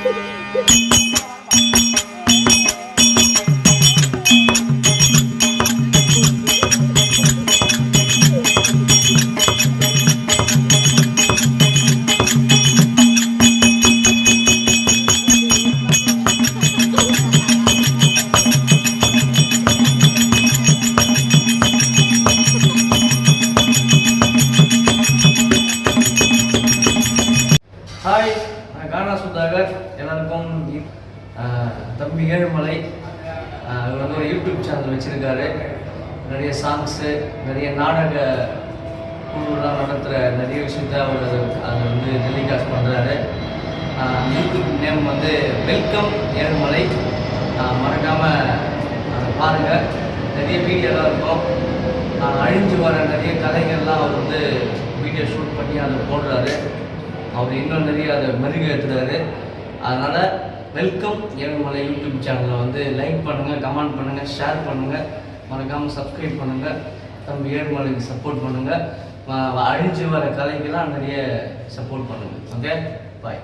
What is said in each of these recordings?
Hi, நான் கானா சுதாகர். எல்லாருக்கும் தம்பி ஏழுமலை. அவர் வந்து ஒரு யூடியூப் சேனல் வச்சுருக்காரு. நிறைய சாங்ஸு, நிறைய நாடக குழுலாம் நடத்துகிற நிறைய விஷயத்த அவர் அதை வந்து டெலிகாஸ்ட் பண்ணுறாரு. யூடியூப் நேம் வந்து வெல்கம் ஏழுமலை. மறக்காமல் அதை பாருங்கள். நிறைய வீடியோலாம் இருக்கும். அழிஞ்சு வர நிறைய கதைகள்லாம் அவர் வந்து வீடியோ ஷூட் பண்ணி அதை போடுறாரு. அவர் இன்னும் நிறைய அதை மெருகேற்றுறாரு. அதனால் வெல்கம் ஏழுமலை யூடியூப் சேனலை வந்து லைக் பண்ணுங்கள், கமெண்ட் பண்ணுங்கள், ஷேர் பண்ணுங்கள், மறக்காமல் சப்ஸ்கிரைப் பண்ணுங்கள். தம்பி ஏழுமலைக்கு சப்போர்ட் பண்ணுங்கள். அழிஞ்சு வர கலைக்கெல்லாம் நிறைய சப்போர்ட் பண்ணுங்கள். ஓகே, பாய்.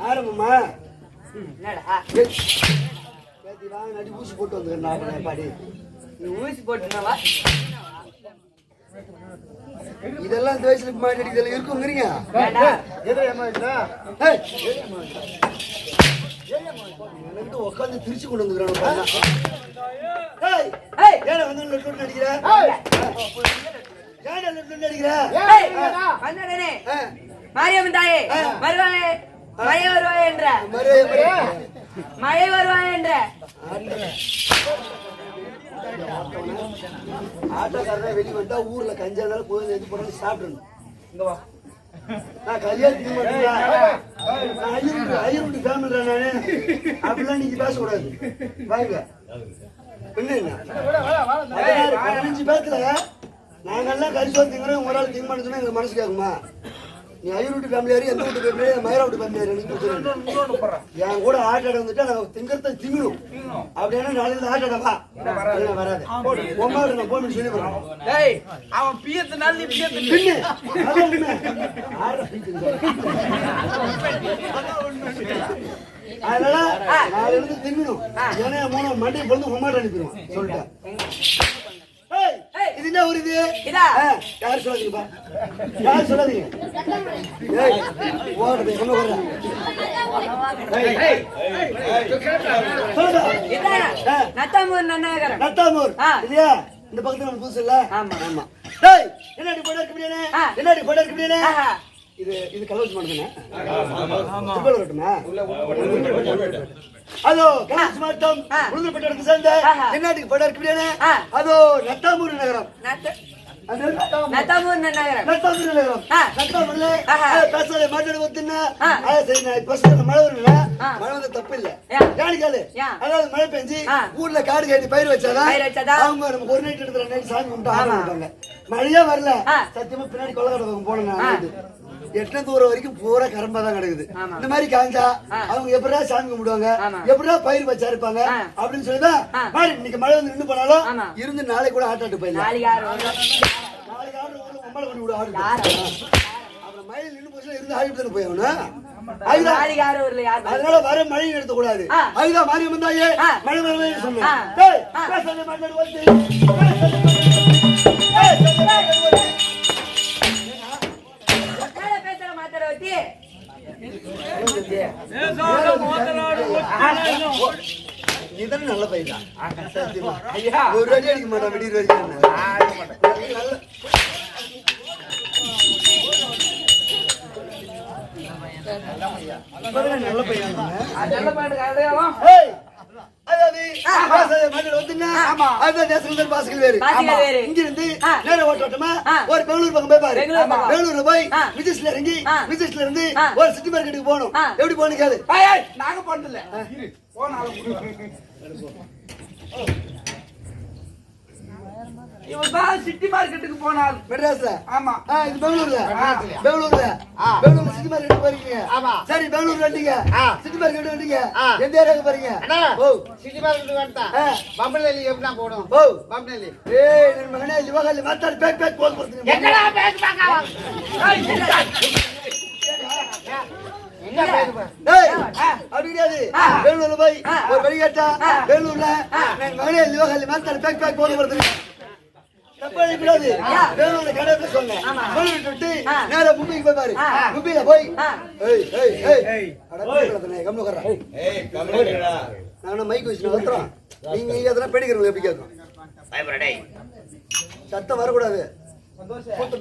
ஆரம்பமா நடி ஊசி போட்டு வந்துக்கிறேன் பாடி நீ ஊசி போட்டுனவா இதெல்லாம் இந்த வயசுல மாட்டி இதெல்லாம் இருக்குங்கிறீங்க உட்காந்து திருச்சி கொண்டு வந்துக்கிறான் மாரியம்மன் தாயே வருவாயே மழை வருவாயே என்ற மழை வருவாயே என்ற ஆட்டோக்காரனா வெளியே வந்தா ஊர்ல கஞ்சா இருந்தாலும் கோயில் எது போனாலும் சாப்பிடணும். இங்க வா, நான் கல்யாணத்துக்கு மாட்டேன், ஐயருண்டு ஃபேமிலி நானு, அப்படிலாம் நீங்க பேசக்கூடாது. வாங்க என்ன 15 பேத்துல நாங்கெல்லாம் கரிசோறு திங்கிறோம், ஒரு ஆள் திங்க மாட்டேன்னு எங்க மனசு கேட்குமா? நீ ஐயருட்டு ஃபேமிலி யாரு, எந்த வீட்டு ஃபேமிலி, மயிரா வீட்டு ஃபேமிலி யாரு? என் கூட ஆட்டாட வந்துட்டா நாங்க திங்கறத திங்கணும். அப்படின்னா நாளைக்கு ஆட்டாட வா வராது. ஒம்மாடு நான் போன் சொல்லி போறேன். அவன் பியத்தினால நீ பியத்து அதனால நாளைக்கு திங்கணும். ஏன்னா 3 மண்டியை பொழுது ஒம்மாடு அனுப்பிடுவான் சொல்லிட்டேன். இது என்ன ஒரு இது யாரு சொல்லாதீங்கப்பா, யாரு சொல்லாதீங்க. நத்தாமூர் நன்னகரம். நத்தாமூர் இல்லையா? இந்த பக்கத்துல நம்ம புதுசு இல்ல? ஆமா ஆமா. என்னடி போட இருக்கு பிரியாணி, என்னடி போட இருக்கு பிரியாணி. இது இது கலவசி பண்ணுதுண்ணே. அதோ கலவசி மாவட்டம் உளுந்தூர்பேட்டை சேர்ந்த என்னாட்டுக்கு போட இருக்கு பிரியாணி. அதோ நத்தாமூர் நகரம். நத்தாமூர் நன்னகரம். நத்தாமூர் நகரம். நத்தாமூர்ல பேசாத மாட்டாடு ஒத்துனா சரி. நான் இப்ப மழை வரல, மழை வந்து தப்பு இல்ல. ஏன்னு கேளு, அதாவது மழை பெஞ்சு ஊர்ல காடு கட்டி பயிர் வச்சாதான் அவங்க நமக்கு ஒரு நைட் எடுக்கிற நைட் சாமி கும்பிட்டு ஆரம்பிப்பாங்க. மழையே வரல, சத்தியமா பின்னாடி கொள்ளக்காடு போனேன். எட்டு தூரம் வரைக்கும் பூரா கரம்பா தான் கிடக்குது. இந்த மாதிரி காஞ்சா அவங்க எப்படா சாமி கும்பிடுவாங்க, எப்படா பயிர் வச்சா இருப்பாங்க அப்படின்னு சொல்லிதான் இன்னைக்கு மழை வந்து நின்று போனாலும் இருந்து நாளை கூட ஆட்டாட்டு போயிடலாம். நாளைக்கு ஆடு பொம்பளை கொண்டு விடு ஆடு. அப்புறம் மழை நின்று போச்சுன்னா இருந்து ஆடிட்டு போயவனும். அதனால வர மழை நிறுத்த கூடாது. அதுதான் மாரியம்மன் தாயே மழை மழை சொன்னேன். நீதான் நல்ல பையன் தான். ஒரு அடி அடிக்க மாட்டான் விடிய வரைக்கும். நல்ல பையன் ஒரு பெங்களூர் பக்கம் போய் பாரு. பெங்களூர்ல போய் விஜய்ஸ்ல இறங்கி விஜய்ஸ்ல இருந்து ஒரு சிட்டி மார்க்கெட்டுக்கு போகணும். எப்படி போகணும் கேளு. நாங்க போனதில்ல இவன் சிட்டி மார்க்கெட்டுக்கு போனால் மெட்ராஸ்ல. ஆமா இது பெங்களூர்ல. பெங்களூர்ல சிட்டி மார்க்கெட் போறீங்க. சரி பெங்களூர் வந்தீங்க, சிட்டி மார்க்கெட் வந்தீங்க, எந்த ஏரியாவுக்கு போறீங்க? சிட்டி மார்க்கெட்டுக்கு வந்தா பம்பனேலி எப்படினா போடும். பம்பனேலி ஏய் நம்ம மகனே லிவகாலி மாத்தாடி பேக் பேக் போல் போடுறீங்க. எங்கடா பேக் பாக்க பெங்களூர்ல போய் ஒரு வழி கேட்டா பெங்களூர்ல மகனே லிவகாலி மாத்தாடி பேக் பேக் போல் போடுறீங்க. பெங்களூர்ல கடை பேசுவாங்க. விட்டு நேரா மும்பைக்கு போய் பாரு. மும்பையில போய் நான் மைக் வச்சு வளர்த்துறோம். நீங்க எதனா பெடிக்கிறவங்க எப்படி கேட்கும்? சத்தம் வரக்கூடாது.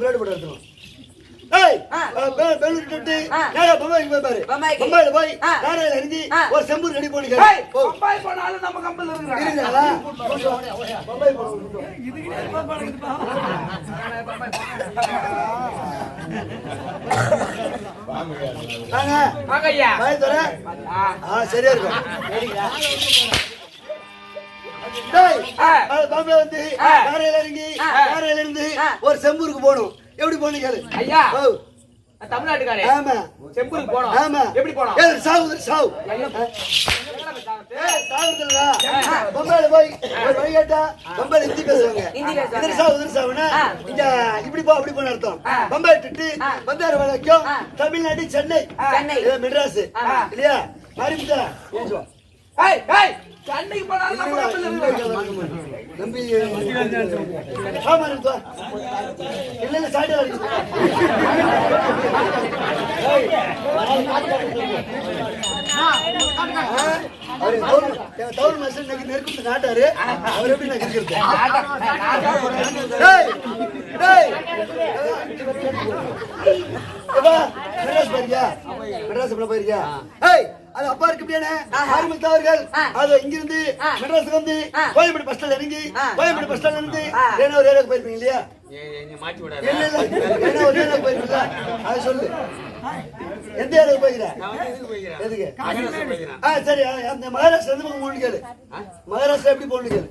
பிளேடு போட்டு எடுத்துக்கணும். ஏய் பெங்களூர் விட்டு நேரா பம்பாய்க்கு போய் பாரு. பம்பாயில போய் நாரையில இறங்கி ஒரு செம்பூர் ரெடி பண்ணி பம்பாய் போனாலும் நம்ம கம்பெனில இருக்கிறாங்க. இருக்குங்களா? பம்பாய் போறோம். வாங்க ஐயா. பாய் தர. சரியா இருக்கும். டேய் பாம்பே வந்து நாரையில இறங்கி நாரையில இருந்து ஒரு செம்பூருக்கு போகணும். எப்படி போகணும் கேளு ஐயா. தமிழ்நாட்டுக்காரே. ஆமா செம்பூருக்கு போறோம். ஆமா. எப்படி போறோம்? ஏய் சாவு சாவு. ஏய் சாவுதுல. பம்பாயில போய் ஒரு வழி கேட்டா பம்பாயில ஹிந்தி பேசுவாங்க. இதர் சாவுனா இங்க இப்படி போ அப்படி போன அர்த்தம். பம்பாய் விட்டு வந்தாரு வரைக்கும் தமிழ்நாடு சென்னை இது மெட்ராஸ் இல்லையா? மாறிட்டா ஏஞ்சோ. ஏய் ஏய் சென்னைக்கு போனாலும் நம்ம கம்பெனில இருக்கிறாங்க. நம்பி ஆமா இருப்பா. இல்ல சாய்டா இருக்கு. அவரு தவுர் மாஸ்டர் நெருக்கத்து நாட்டாரு. அவர் எப்படி நெருக்கிறது? டேய் டேய் மெட்ராஸ் போயிருக்கியா? மெட்ராஸ் போயிருக்கியா? ஏய் அது அப்பா இருக்கு அப்படியே ஆரம்பித்த அவர்கள் அது இங்கிருந்து மெட்ராஸுக்கு வந்து கோயம்பேடு பஸ் ஸ்டாண்ட் இறங்கி கோயம்பேடு பஸ் ஸ்டாண்ட்ல இருந்து ஏன்னா ஒரு ஏரியாவுக்கு போயிருப்பீங்க இல்லையா? என்ன ஒரு ஏரியாவுக்கு போயிருப்பீங்களா? அது சொல்லு. எந்த ஏரியாவுக்கு போய்கிற? எதுக்கு? சரி அந்த மகாராஷ்டிரா எந்த பக்கம் போகணும் கேளு. மகாராஷ்டிரா எப்படி போகணும் கேளு.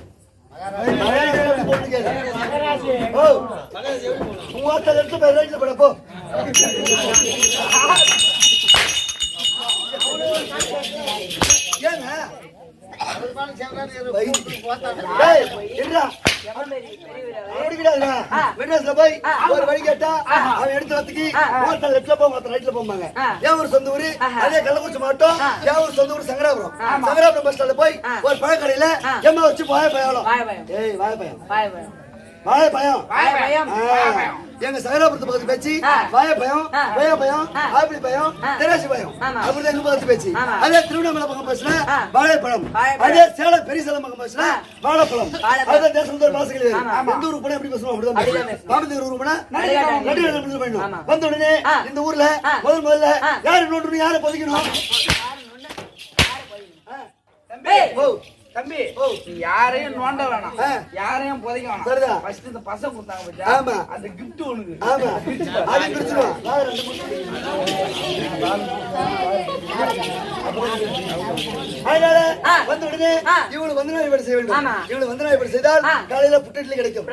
மகாராஷ்டிரா எப்படி போகணும் கேளு. ஓ 30 லட்சம் பேர் ரைட்ல போட போ. ஏங்க மெட்ராஸ்ல போய் ஒரு வழி கேட்டா அவன் எடுத்து வரத்துக்கு லெப்ட்ல போக ரைட்ல போவாங்க. ஏன் ஒரு சொந்த ஊரு அதே கள்ளக்குறிச்சி மாவட்டம். ஏன் ஒரு சொந்த ஊர் சங்கராபுரம். சங்கராபுரம் பஸ் ஸ்டாண்ட்ல போய் ஒரு பழக்கடையில எம்மா வச்சு வாழைப்பழம். ஏய் வாழைப்பழம் வாழைப்பழம் எங்க சங்கராபுரத்து பக்கத்து பேச்சு வாழைப்பழம் கொய்யாப்பழம் ஆப்பிள் பழம் தெராசி பழம் அப்படிதான் எங்க பக்கத்து பேச்சு. அதே திருவண்ணாமலை பக்கம் பேசுனா வாழைப்பழம். அதே சேலம் பெரிய சேலம் பக்கம் பேசுனா வாழைப்பழம். அதே தேசம் பாசைகள் எந்த ஊருக்கு போனா எப்படி பேசுவோம் அப்படிதான். பாம்பத்தூர் ஊருக்கு போனா நடு பண்ணணும். வந்த உடனே இந்த ஊர்ல முதல்ல யாரு நோண்டு யாரை பொதிக்கணும்? தம்பி நீ யாரையும் நோண்ட வேணாம், யாரையும் புதைக்க வேணாம். ஃபர்ஸ்ட் இந்த பசங்க கொடுத்தாங்க பத்தியா? ஆமா அந்த gift உனக்கு. ஆமா அது பிரிச்சுடுவா. அதனால வந்த உடனே இவங்களுக்கு வந்தனா இப்படி செய்ய வேண்டும். இவங்களுக்கு வந்தனா இப்படி செய்தால் காலையில புட்டு இட்லி கிடைக்கும்.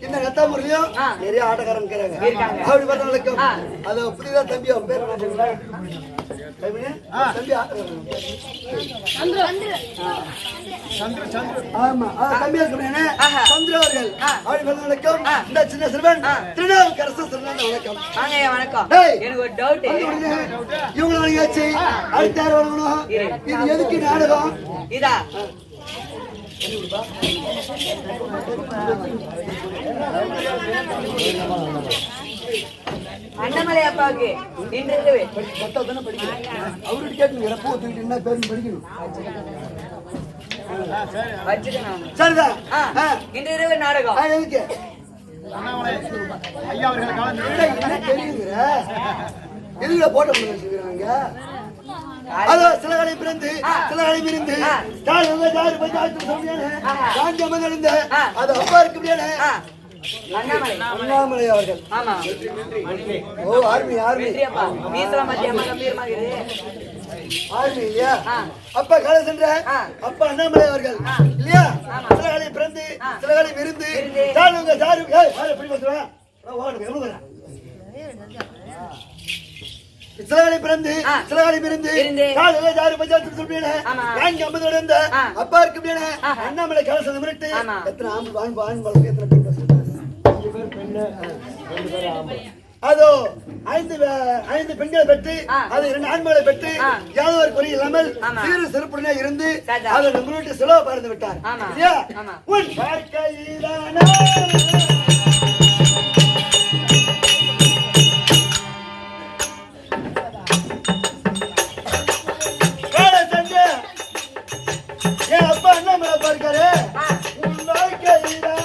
இந்த நத்தாமூர்லயும் நிறைய ஆட்டக்காரங்க இருக்கிறாங்க. அப்படி பார்த்தவங்களுக்கும் அது புரியுதா தம்பி? அவன் பேர் தம்பி ஆமா தம்பியா சொன்னேன் சந்திர அவர்கள். அப்படி பார்த்தவங்களுக்கும் இந்த சின்ன சிறுவன் திருநாவுக்கரசு வணக்கம். வணக்கம். எனக்கு ஒரு டவுட். இவங்களை வணங்கியாச்சு. அடுத்த யார் வணங்கணும்? இது எதுக்கு நாடகம்? இதா அண்ணாமலை அப்பாவுக்கு படிக்கணும். அவர்கிட்ட கேட்கணும். எப்போ தூக்கிட்டு என்ன பேருந்து படிக்கணும். வச்சுக்கணும். சரிதான் இன்று இரவு நாடகம் எதுக்கு எதுல போட்ட வச்சுக்கிறாங்க அதோ சிலகளை பிறந்து சிலகளை விருந்து அது அப்பா இருக்க முடியாது அண்ணாமலை அண்ணாமலை அவர்கள் ஆமா ஓ ஆர்மி ஆர்மி வெற்றியப்பா மீசல மத்தியமா கம்பீரமாக இரு. ஆர்மி இல்லையா அப்பா காலை சென்ற அப்பா அண்ணாமலை அவர்கள் இல்லையா சிலகளை பிறந்து சிலகளை விருந்து சாருங்க சாரு எப்படி பேசுறேன் சிலகளை பிறந்து சிலகளை விருந்து காலையில ஜாரு பஞ்சாயத்து சொல்றீங்க நான்கு 50 இருந்த அப்பா இருக்கு முடியாது அண்ணாமலை காலை சென்ற மிரட்டு எத்தனை ஆண் எத்தனை பெண் பசங்க அதோ 5 பெண்களை பெற்று அது 2 ஆண்களை பெற்று யாதோ ஒரு குறை இல்லாமல் சீரு சிறப்புடனே இருந்து அதை நம்மளுடைய செலவு பார்த்து விட்டார் இல்லையா உன் வாழ்க்கையிலான என் அப்பா அண்ணாமலை பார்க்காரு உன் வாழ்க்கையிலான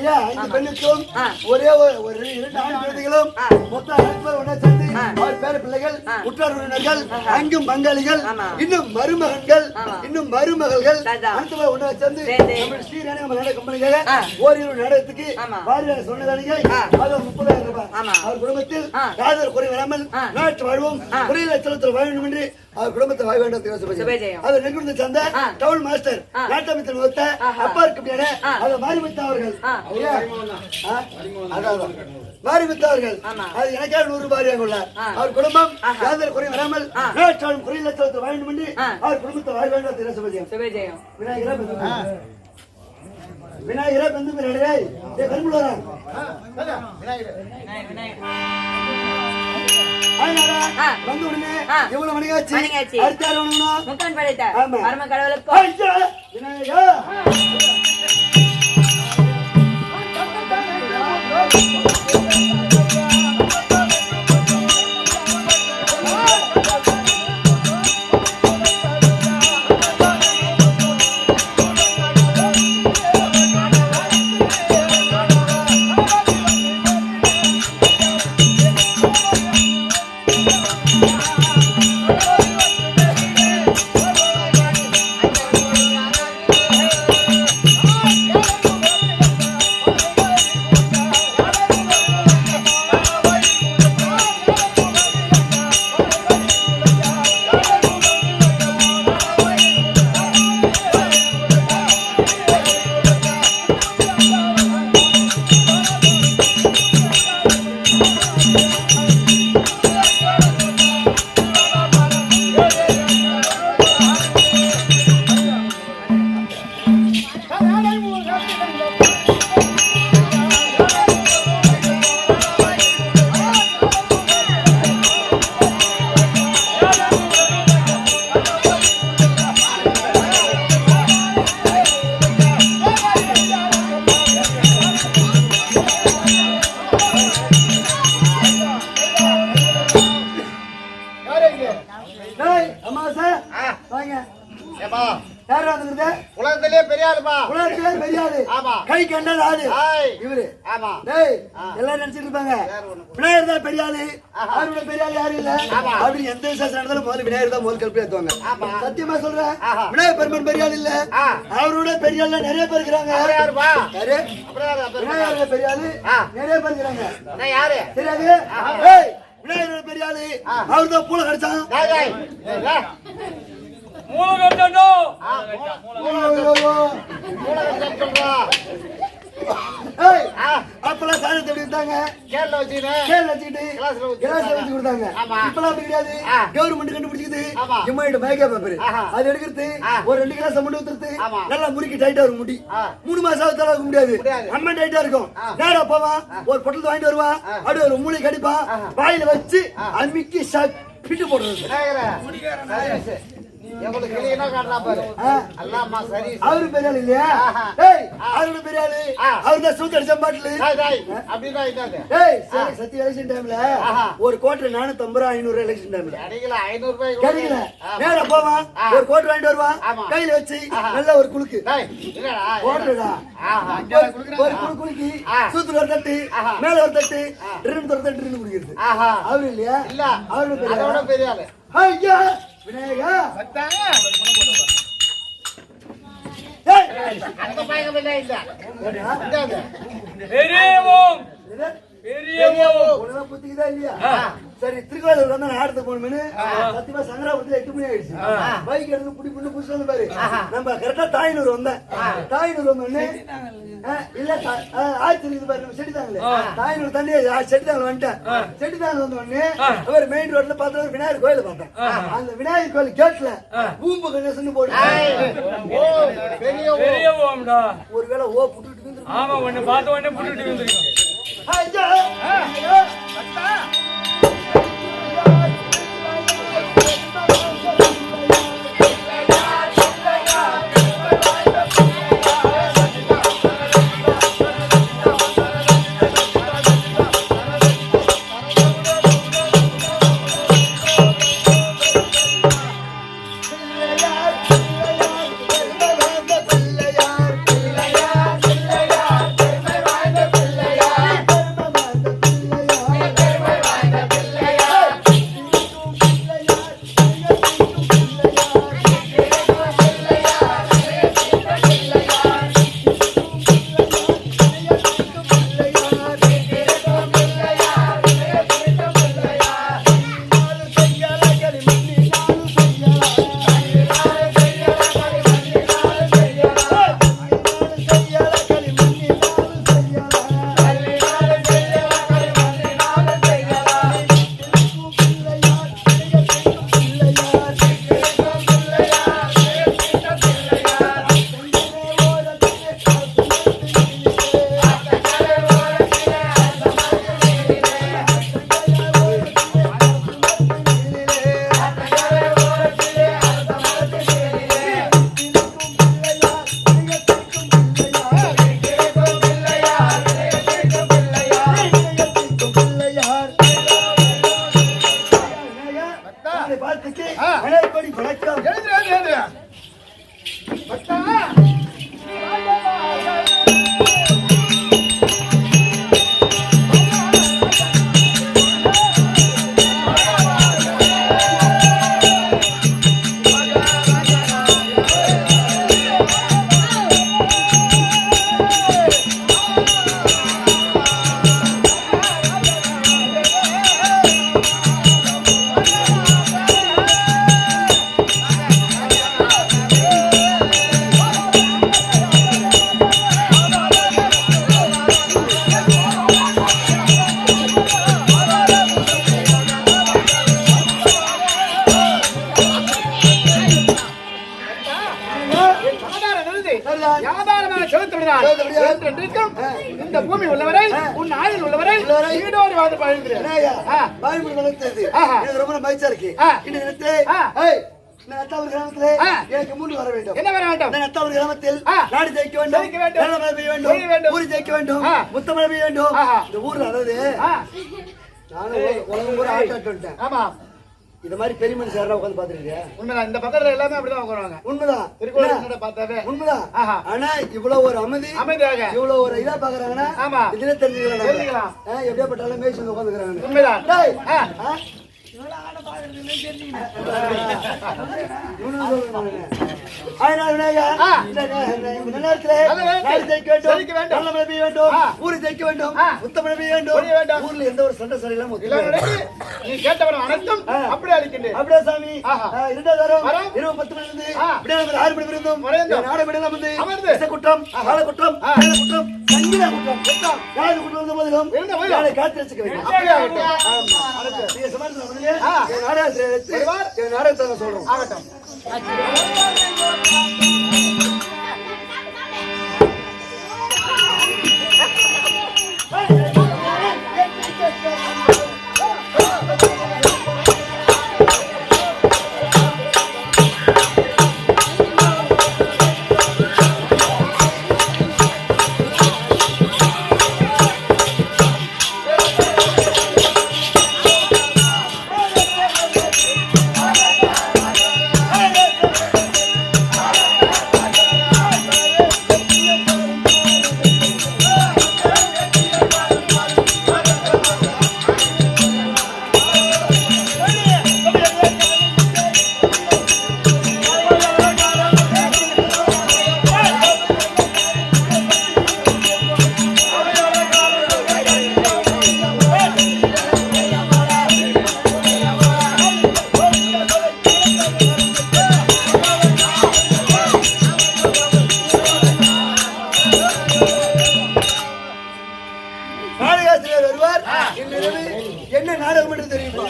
இல்லையா? 5 பெண்ணுக்கும் ஒரே ஒரு 2 ஆண் குழந்தைகளும் மொத்தம் 5 பேர் ஒண்ணா சேர்ந்து அவர் பேர பிள்ளைகள், உற்றார் உறவினர்கள், அங்கும் பங்காளிகள், இன்னும் மருமகன்கள், இன்னும் மருமகள்கள் அனைத்து பேர் ஒண்ணா சேர்ந்து நம்ம ஸ்ரீரங்க நாடக கம்பெனிக்காக ஓரிரு நாடகத்துக்கு வாரியாக சொன்னதானிங்க. அது 30,000 ரூபாய். அவர் குடும்பத்தில் யாதொரு குறை வராமல் நாட்டு வாழ்வும் ஒரே லட்சத்தில் வாழ வேண்டும் என்று அவர் குடும்பத்தை வாழ வேண்டும். அதை நெங்குந்து சேர்ந்த டவுன் மாஸ்டர் நாட்டமைச்சர் ஒத்த அப்பா இருக்க அதை மாரிமுத்து அவர்கள் மாரிமுத்து அவர்கள் அது எனக்காக 100 ரூபாய் உள்ளார். அவர் குடும்பம் யாதொரு குறை வராமல் நாட்டு வாழும் குறை லட்சத்தில் வாழ வேண்டும் என்று அவர் குடும்பத்தை வாழ வேண்டும். விநாயகரா வந்து கரும்புலரா வந்து உடனே எவ்வளவு மணியாச்சு விநாயகா உலகத்திலே பெரிய ஆளுப்பா. உலகத்திலே பெரிய ஆளு. கை கண்ட ஆளு இவரு. எல்லாரும் நினைச்சிட்டு இருப்பாங்க விநாயகர் தான் பெரிய ஆளு, அவரோட பெரிய ஆளு யாரும் இல்ல அப்படின்னு எந்த விசேஷம் நடந்தாலும் முதல்ல விநாயகர் தான் முதல் கல்பி ஏத்துவாங்க. சத்தியமா சொல்றேன், விநாயகர் பெருமன் பெரிய ஆள் இல்ல, அவரோட பெரிய ஆள் நிறைய பேர் இருக்கிறாங்க. விநாயகர் பெரிய ஆளு நிறைய பேர் இருக்கிறாங்க. தெரியாது விநாயகரோட பெரிய ஆளு அவர் தான் பூல கிடைச்சான். அப்பெல்லாம் சாதத்தை எப்படி இருந்தாங்க வச்சுக்கிட்டு வச்சு கொடுத்தாங்க. இப்பெல்லாம் அப்படி கிடையாது, கவர்மெண்ட் கண்டுபிடிச்சிக்குது எம்மாயிட்ட மேக்கா பேப்பர் அது எடுக்கிறது ஒரு 2 கிளாஸ் முடி ஊத்துறது நல்லா முறுக்கி டைட்டா இருக்கும். முடி 3 மாசம் ஆகுது இருக்க முடியாது, அம்மா டைட்டா இருக்கும். நேரா போவான் ஒரு பொட்டல் வாங்கிட்டு வருவான், அப்படியே ஒரு மூளை கடிப்பான், வாயில வச்சு அமிக்கி பிட்டு போடுறது. அவரு பெரிய ஆளு இல்லையா? அவரோட பெரிய ஆளு அவருதான் சூத்து அடிச்ச பாட்டிலு. சத்திய எலெக்ஷன் டைம்ல ஒரு கோட்டை 450 ரூபாய் 500 எலெக்ஷன் டைம்ல கிடைக்கல. நேரா போவான் ஒரு கோட்டை வாங்கிட்டு வருவான், கையில வச்சு நல்ல ஒரு குலுக்கு கோட்டா ஒரு குலுக்கி சூத்துல ஒரு தட்டு மேல ஒரு தட்டு ஒரு தட்டு குடிக்கிறது. அவரு இல்லையா? அவரோட பெரிய ஆளு ஐயா விநாயகா. அந்த பையன் இல்ல சரி திருக்கோயிலூர் வந்து ஆடத்துக்கு போகணும்னு சத்தியமா சங்கராபுரத்துல 8 மணி ஆயிடுச்சு. பைக் எடுத்து புடி புண்ணு புடிச்சு வந்து பாரு. நம்ம கரெக்டா தாயினூர் வந்தேன். தாயினூர் வந்தோடனே இல்ல ஆயிரத்தி இருக்குது பாரு, நம்ம செட்டிதாங்களே தாயினூர் தண்ணி செட்டிதாங்க வந்துட்டேன். செட்டிதாங்க வந்த உடனே அவர் மெயின் ரோட்ல பார்த்தா ஒரு விநாயகர் கோயில பார்த்தேன். அந்த விநாயகர் கோயில் கேட்ல பூம்பு கணேசன் போட்டு ஒருவேளை ஓ புட்டுட்டு ஆமா ஒண்ணு பார்த்த உடனே புட்டுட்டு வந்துருக்கோம். பிள்ளையார் பார்த்துக்கு அனைவரும் வணக்கம். இந்த பூமி உள்ளவரை உன் ஆயுள் உள்ளவரை வீடோடு வாழ்ந்து பழகிறேன். ரொம்ப மகிழ்ச்சியா இருக்கு. இந்த நேரத்திலே நத்தாவூர் கிராமத்திலே எனக்கு முன் வர வேண்டும். என்ன வர வேண்டும்? நத்தாவூர் கிராமத்தில் நாடு ஜெயிக்க வேண்டும், நல்ல மழை பெய்ய வேண்டும், ஊர் ஜெயிக்க வேண்டும், முத்தமழை பெய்ய வேண்டும். இந்த ஊர்ல அதாவது நானும் உலகம் பூரா ஆட்டாட்டேன். ஆமா, இந்த மாதிரி பெரிய மனுஷன் யாரா உட்காந்து பாத்துருக்கீங்க? உண்மைதான். இந்த பக்கத்துல எல்லாமே அப்படிதான் உட்காருவாங்க. உண்மைதான். திருக்கோவில் பார்த்தாவே உண்மைதான். ஆனா இவ்வளவு ஒரு அமைதியாக இவ்வளவு ஒரு இதா பாக்குறாங்கன்னா ஆமா, இதுல தெரிஞ்சுக்கலாம். எப்படியாப்பட்டாலும் மேய்ச்சி வந்து உட்காந்துக்கிறாங்க. உண்மைதான். ஊரு ஜெயிக்க வேண்டும், முத்தமழை பெய்ய வேண்டும், ஊர்ல எந்த ஒரு சண்டை சடையிலும் நீ கேட்டவன் அனைத்தும் அப்படியே அளிக்கின்றேன். அப்படியே சாமி. 2 10 மணிலிருந்து 6 மணி வரைக்கும் நாடகம் வந்து குற்றம், கால குற்றம், குற்றம், சங்கீத குற்றம், யாரு குற்றம் வந்த போதிலும் காத்து வச்சுக்க வேண்டும். நாடகத்தை சொல்றோம். ஆகட்டும். என்ன நாடகம் என்று தெரியுமா?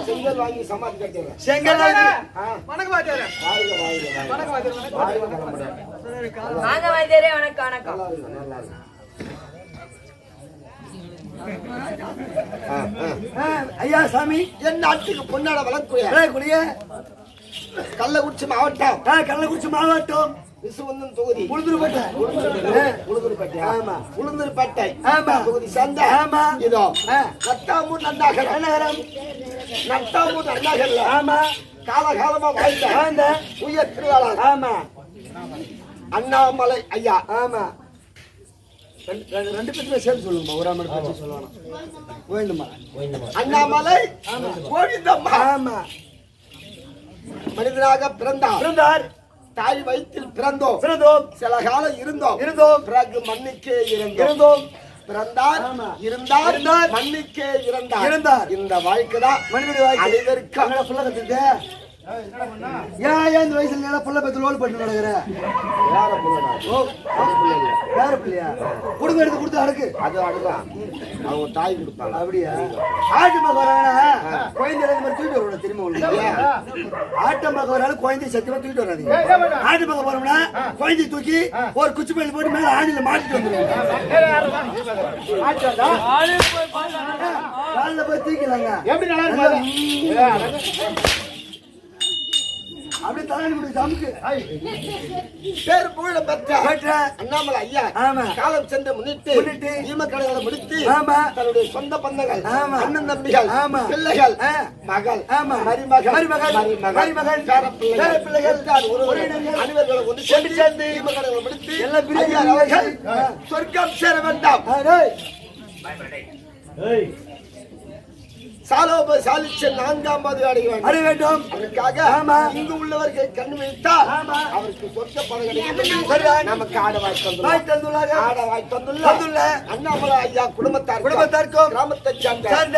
செங்கல் வாங்கி சமாதி கட்டிடுறேன். செங்கல் வாங்கி வணக்கம் வாத்தியாரே. வாழ்க, வாழ்க, வாழ்க. வணக்கம் வாத்தியாரே. வாழ்க வளமுடன். வாங்க வாத்தியாரே, வணக்கம் வணக்கம். ஐயா சாமி, என் நாட்டுக்கு பொன்னாட வளர்க்கூடிய கள்ளக்குறிச்சி மாவட்டம், கள்ளக்குறிச்சி மாவட்டம் விசுவந்தன் தொகுதி உளுந்தூர்பேட்டை. ஆமா, உளுந்தூர்பேட்டை. ஆமா, தொகுதி சந்தை. ஆமா, இதோ நட்டாமூர் நன்னாகரம். நட்டாமூர் நன்னாகர்ல ஆமா காலகாலமா வாழ்ந்த உயர் திருவாளர். ஆமா, அண்ணாமலை ஐயா. ஆமா, ரெண்டு பேருமே சேர்ந்து சொல்லுங்கம்மா, ஒரு அம்மன் பற்றி சொல்லணும். கோவிந்தம்மா, அண்ணாமலை கோவிந்தம்மா. ஆமா, மனிதனாக பிறந்தார். தாய் வயிற்றில் பிறந்தோம். சில காலம் இருந்தோம். பிறகு மண்ணுக்கே இருந்தோம். பிறந்தார், இருந்தார், மண்ணுக்கே இருந்தார். இந்த வாழ்க்கை தான் மனிதனுடைய வாழ்க்கை. அனைவருக்கும் புள்ள கத்துட்டு ஏன் இந்த வயசுல புள்ள பத்தி லோல் பண்ணி நடக்கிற? வேற பிள்ளையா? குடும்பம் எடுத்து கொடுத்து அடுக்கு. அது அடுக்கலாம், அவங்க தாய் கொடுப்பாங்க. அப்படியா? ஆட்டு மக வராங்கன்னா குழந்தை மாதிரி தூக்கிட்டு வரணும். திரும்ப ஆட்டம் பார்க்க வராலும் குழந்தை சத்தியமா தூக்கிட்டு வராதீங்க. ஆட்டு பார்க்க போறோம்னா குழந்தை தூக்கி ஒரு குச்சி பயில போட்டு மேல ஆணில மாட்டிட்டு வந்துருவாங்க. காலில் போய் தூக்கலாங்க. எப்படி நல்லா அப்படி தலைவலி கொடுத்து சமுக்கு பேர் புகழ பெற்ற அண்ணாமலை ஐயா. ஆமா, காலம் சென்று முன்னிட்டு ஈமக்கடைகளை முடித்து தன்னுடைய சொந்த பந்தங்கள், அண்ணன் தம்பிகள், பிள்ளைகள், மகள், மருமகள், பேரப்பிள்ளைகள் அனைவர்களை கொண்டு சேர்ந்து ஈமக்கடைகளை முடித்து எல்லாம் சொர்க்கம் சேர வேண்டாம். சாலிச்ச 4வது அடைய வேண்டும். அதற்காக இங்கு உள்ளவர்கள் கண்ணு வைத்தால் அவருக்கு சொர்க்க பணம் கிடைக்கும். நமக்கு ஆடவாய் தந்துள்ள அண்ணாமலை ஐயா குடும்பத்தாருக்கும் கிராமத்தை சேர்ந்த